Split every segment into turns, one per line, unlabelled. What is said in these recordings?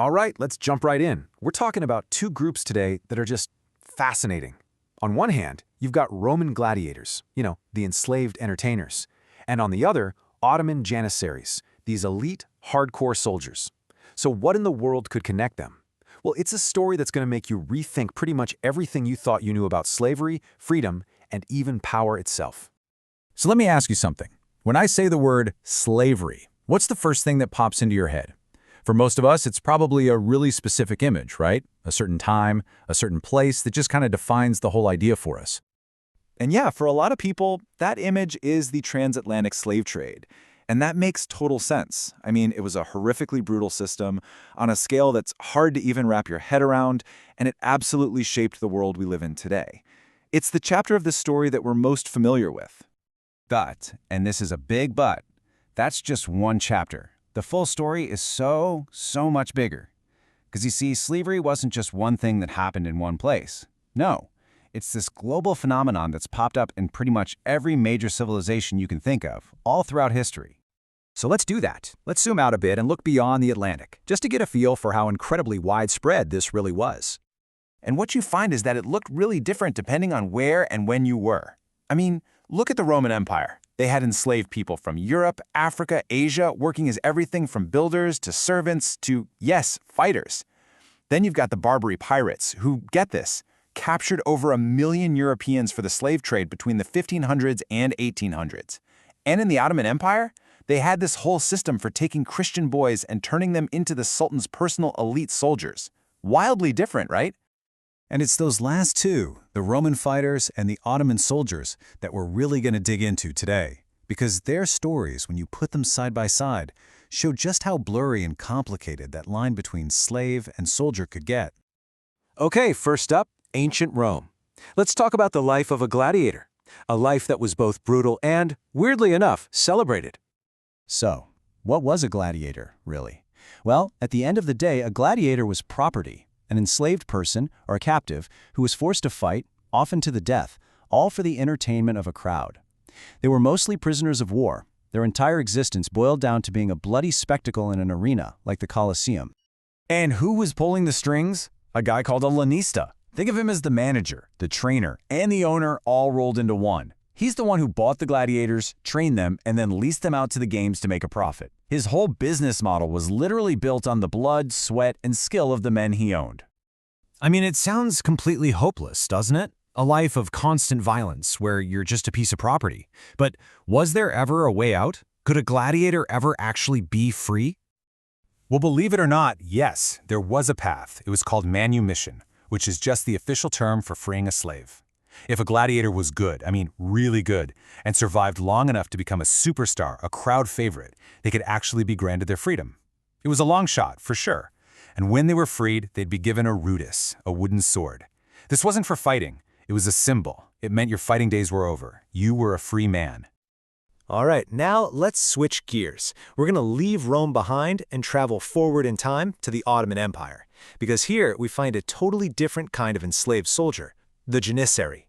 All right, let's jump right in. We're talking about two groups today that are just fascinating. On one hand, you've got Roman gladiators, the enslaved entertainers. And on the other, Ottoman Janissaries, these elite, hardcore soldiers. So what in the world could connect them? Well, it's a story that's going to make you rethink pretty much everything you thought you knew about slavery, freedom, and even power itself.
So let me ask you something. When I say the word slavery, what's the first thing that pops into your head? For most of us, it's probably a really specific image, right? A certain time, a certain place that just kind of defines the whole idea for us.
And yeah, for a lot of people, that image is the transatlantic slave trade. And that makes total sense. I mean, it was a horrifically brutal system on a scale that's hard to even wrap your head around, and it absolutely shaped the world we live in today. It's the chapter of the story that we're most familiar with.
But, and this is a big but, that's just one chapter. The full story is so much bigger. Because you see, slavery wasn't just one thing that happened in one place. No, it's this global phenomenon that's popped up in pretty much every major civilization you can think of, all throughout history.
So let's do that. Let's zoom out a bit and look beyond the Atlantic, just to get a feel for how incredibly widespread this really was.
And what you find is that it looked really different depending on where and when you were. I mean, look at the Roman Empire. They had enslaved people from Europe, Africa, Asia, working as everything from builders to servants to, yes, fighters. Then you've got the Barbary pirates, who, get this, captured over 1 million Europeans for the slave trade between the 1500s and 1800s. And in the Ottoman Empire, they had this whole system for taking Christian boys and turning them into the Sultan's personal elite soldiers. Wildly different, right?
And it's those last two, the Roman fighters and the Ottoman soldiers, that we're really going to dig into today. Because their stories, when you put them side by side, show just how blurry and complicated that line between slave and soldier could get.
Okay, first up, ancient Rome. Let's talk about the life of a gladiator, a life that was both brutal and, weirdly enough, celebrated.
So, what was a gladiator, really? Well, at the end of the day, a gladiator was property. An enslaved person, or a captive, who was forced to fight, often to the death, all for the entertainment of a crowd. They were mostly prisoners of war. Their entire existence boiled down to being a bloody spectacle in an arena, like the Colosseum.
And who was pulling the strings? A guy called a lanista. Think of him as the manager, the trainer, and the owner all rolled into one. He's the one who bought the gladiators, trained them, and then leased them out to the games to make a profit. His whole business model was literally built on the blood, sweat, and skill of the men he owned.
I mean, it sounds completely hopeless, doesn't it? A life of constant violence where you're just a piece of property. But was there ever a way out? Could a gladiator ever actually be free?
Well, believe it or not, yes, there was a path. It was called manumission, which is just the official term for freeing a slave. If a gladiator was good, I mean really good, and survived long enough to become a superstar, a crowd favorite, they could actually be granted their freedom. It was a long shot, for sure. And when they were freed, they'd be given a rudis, a wooden sword. This wasn't for fighting. It was a symbol. It meant your fighting days were over. You were a free man.
All right, now let's switch gears. We're going to leave Rome behind and travel forward in time to the Ottoman Empire. Because here we find a totally different kind of enslaved soldier, the Janissary.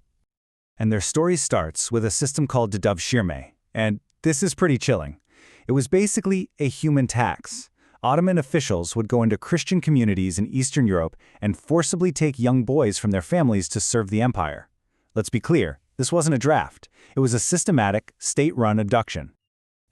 And their story starts with a system called deduvshirme. And this is pretty chilling. It was basically a human tax. Ottoman officials would go into Christian communities in Eastern Europe and forcibly take young boys from their families to serve the empire. Let's be clear, this wasn't a draft. It was a systematic, state-run abduction.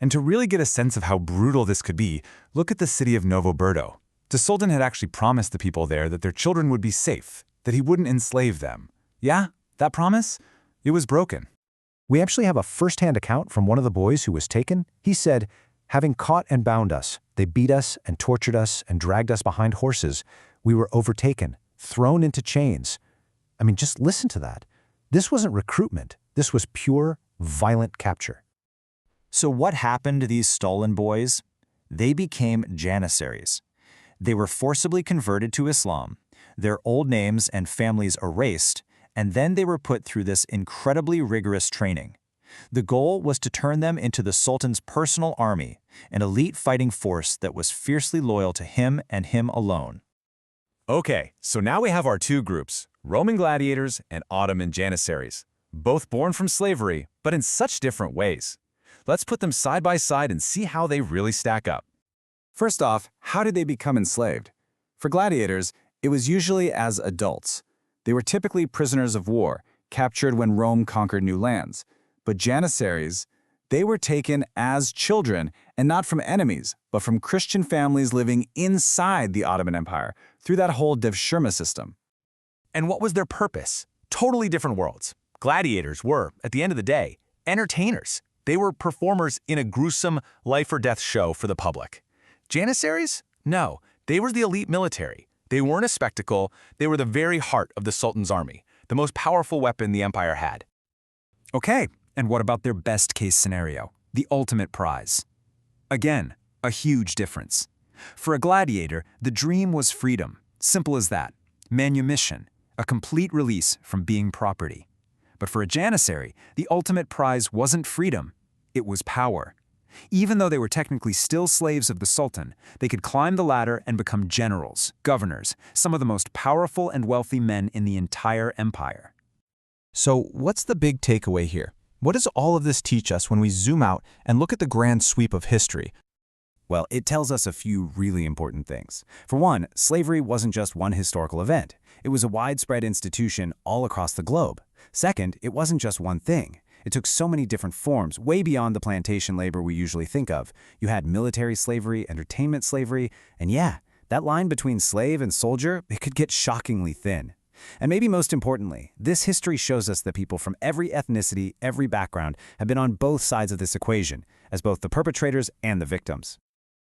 And to really get a sense of how brutal this could be, look at the city of Novoberdo. The Sultan had actually promised the people there that their children would be safe, that he wouldn't enslave them. Yeah, that promise? It was broken.
We actually have a first-hand account from one of the boys who was taken. He said, "Having caught and bound us, they beat us and tortured us and dragged us behind horses. We were overtaken, thrown into chains." I mean, just listen to that. This wasn't recruitment. This was pure, violent capture.
So what happened to these stolen boys? They became Janissaries. They were forcibly converted to Islam, their old names and families erased, and then they were put through this incredibly rigorous training. The goal was to turn them into the Sultan's personal army, an elite fighting force that was fiercely loyal to him and him alone.
Okay, so now we have our two groups, Roman gladiators and Ottoman Janissaries, both born from slavery, but in such different ways. Let's put them side by side and see how they really stack up. First off, how did they become enslaved?
For gladiators, it was usually as adults. They were typically prisoners of war, captured when Rome conquered new lands. But Janissaries, they were taken as children, and not from enemies, but from Christian families living inside the Ottoman Empire, through that whole devshirme system.
And what was their purpose? Totally different worlds. Gladiators were, at the end of the day, entertainers. They were performers in a gruesome life-or-death show for the public. Janissaries? No, they were the elite military. They weren't a spectacle, they were the very heart of the Sultan's army, the most powerful weapon the empire had.
Okay, and what about their best-case scenario, the ultimate prize? Again, a huge difference. For a gladiator, the dream was freedom, simple as that. Manumission, a complete release from being property. But for a Janissary, the ultimate prize wasn't freedom, it was power. Even though they were technically still slaves of the Sultan, they could climb the ladder and become generals, governors, some of the most powerful and wealthy men in the entire empire.
So what's the big takeaway here? What does all of this teach us when we zoom out and look at the grand sweep of history?
Well, it tells us a few really important things. For one, slavery wasn't just one historical event. It was a widespread institution all across the globe. Second, it wasn't just one thing. It took so many different forms, way beyond the plantation labor we usually think of. You had military slavery, entertainment slavery, and yeah, that line between slave and soldier, it could get shockingly thin. And maybe most importantly, this history shows us that people from every ethnicity, every background, have been on both sides of this equation, as both the perpetrators and the victims.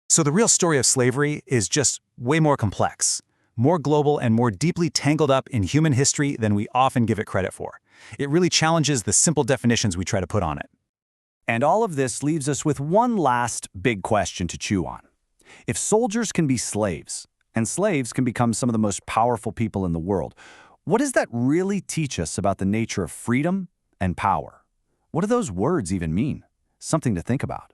So the real story of slavery is just way more complex, more global and more deeply tangled up in human history than we often give it credit for. It really challenges the simple definitions we try to put on it.
And all of this leaves us with one last big question to chew on. If soldiers can be slaves, and slaves can become some of the most powerful people in the world, what does that really teach us about the nature of freedom and power? What do those words even mean? Something to think about.